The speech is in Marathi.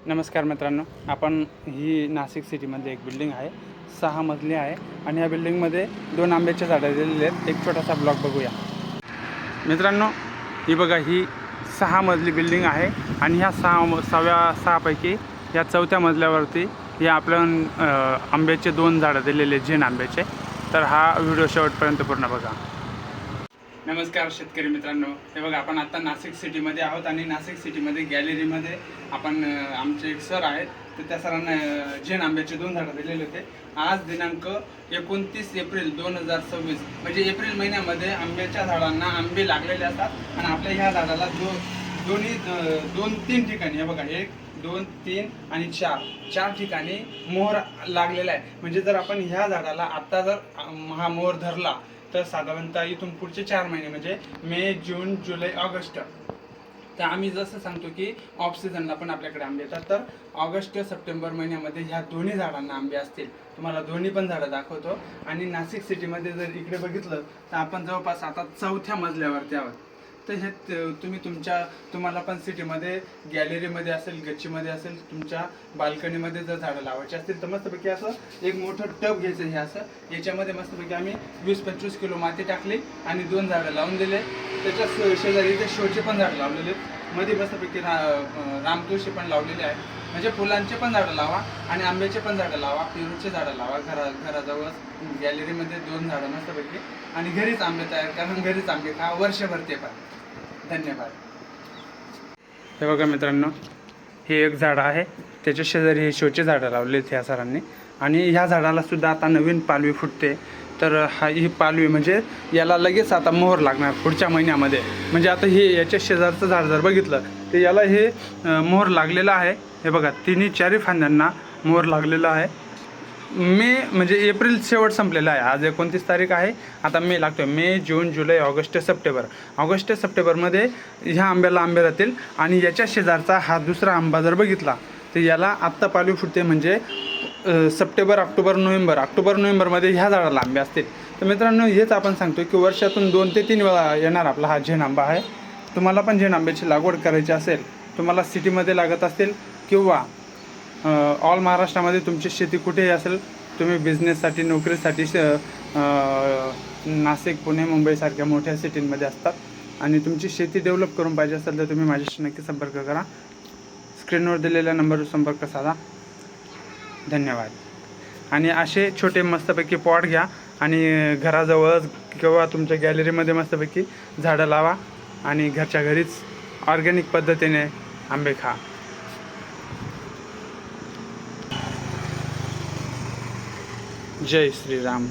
नमस्कार मित्रांनो, आपण ही नाशिक सिटीमध्ये एक बिल्डिंग आहे, 6 मजली आहे आणि या बिल्डिंगमध्ये 2 आंब्याचे झाडं दिलेले आहेत. एक छोटासा ब्लॉक बघूया मित्रांनो. ही बघा, ही 6 मजली बिल्डिंग आहे आणि ह्या 6 पैकी या 4थ्या मजल्यावरती हे आपल्या आंब्याचे 2 झाडं दिलेले, झेन आंब्याचे. तर हा व्हिडिओ शेवटपर्यंत पूर्ण बघा. नमस्कार शेतकरी मित्रांनो, हे बघा आपण आता नाशिक सिटीमध्ये आहोत आणि नाशिक सिटीमध्ये गॅलरीमध्ये आपण आमचे एक सर आहेत, तर त्या सरांना झेन आंब्याचे 2 झाडं दिलेले होते. आज दिनांक 29 एप्रिल 2026, म्हणजे एप्रिल महिन्यामध्ये आंब्याच्या झाडांना आंबे लागलेले असतात आणि आपल्या ह्या झाडाला दोन्ही 2-3 ठिकाणी, हे बघा 1, 2, 3 आणि 4 ठिकाणी मोहर लागलेला आहे. म्हणजे जर आपण ह्या झाडाला आत्ता जर हा मोहर धरला तर साधारणतः इथून पुढचे 4 महिने म्हणजे मे, जून, जुलै, ऑगस्ट, तर आम्ही जसं सांगतो की ऑफ सीझनला पण आपल्याकडे आंबे येतात. तर ऑगस्ट सप्टेंबर महिन्यामध्ये ह्या दोन्ही झाडांना आंबे असतील. तुम्हाला दोन्ही पण झाडं दाखवतो. आणि नाशिक सिटीमध्ये जर इकडे बघितलं तर आपण जवळपास आता 4थ्या मजल्यावरती आहोत. तर हे तुम्हाला पण सिटीमध्ये गॅलरीमध्ये असेल, गच्चीमध्ये असेल, तुमच्या बाल्कनीमध्ये जर झाडं लावायची असतील तर मस्तपैकी असं एक मोठं टब घ्यायचं. हे असं याच्यामध्ये मस्तपैकी आम्ही 20-25 किलो माती टाकली आणि 2 झाडं लावून दिले. त्याच्या शेजारी ते शोचे पण झाडं लावलेले, मध्ये मस्तपैकी रामतुळशी पण लावलेले आहे. म्हणजे फुलांचे पण झाडं लावा आणि आंब्याचे पण झाडं लावा, पेरूचे झाडं लावा. घराजवळ गॅलरीमध्ये 2 झाडं मस्तपैकी, आणि घरीच आंबे तयार करा, घरीच आंबे खा वर्षभर. ते पण धन्यवाद. हे बघा मित्रांनो, हे एक झाड आहे, त्याच्या शेजारी हे शोचे झाडं लावले ह्या सरांनी. आणि ह्या झाडाला सुद्धा आता नवीन पालवी फुटते. तर ही पालवी म्हणजे याला लगेच आता मोहर लागणार पुढच्या महिन्यामध्ये. म्हणजे आता हे याच्या शेजारचं झाड जर बघितलं तर याला हे मोहर लागलेलं आहे. हे बघा, 3-4 फांद्यांना मोहर लागलेला आहे. म्हणजे एप्रिल शेवट संपलेला आहे. आज 29 तारीख आहे. आता मे लागतोय. मे, जून, जुलै, ऑगस्ट, सप्टेंबरमध्ये ह्या आंब्याला आंबे राहतील. आणि याच्या शेजारचा हा दुसरा आंबा जर बघितला तर याला आत्ता पालवी फुटते. म्हणजे सप्टेंबर, ऑक्टोबर-नोव्हेंबरमध्ये ह्या झाडाला आंबे असतील. तर मित्रांनो, हेच आपण सांगतो की वर्षातून 2 ते 3 वेळा येणार आपला हा झेन आंबा आहे. तुम्हाला पण झेन आंब्याची लागवड करायची असेल, तुम्हाला सिटीमध्ये लागत असतील किंवा ऑल महाराष्ट्रामध्ये तुमची शेती कुठेही असेल, तुम्ही बिझनेससाठी, नोकरीसाठी नाशिक, पुणे, मुंबईसारख्या मोठ्या सिटींमध्ये असतात आणि तुमची शेती डेव्हलप करून पाहिजे असेल तर तुम्ही माझ्याशी नक्की संपर्क करा. स्क्रीनवर दिलेल्या नंबरवर संपर्क साधा. धन्यवाद. आणि असे छोटे मस्तपैकी पॉट घ्या आणि घराजवळच किंवा तुमच्या गॅलरीमध्ये मस्तपैकी झाडं लावा आणि घरच्या घरीच ऑर्गॅनिक पद्धतीने आंबे खा. जय श्रीराम.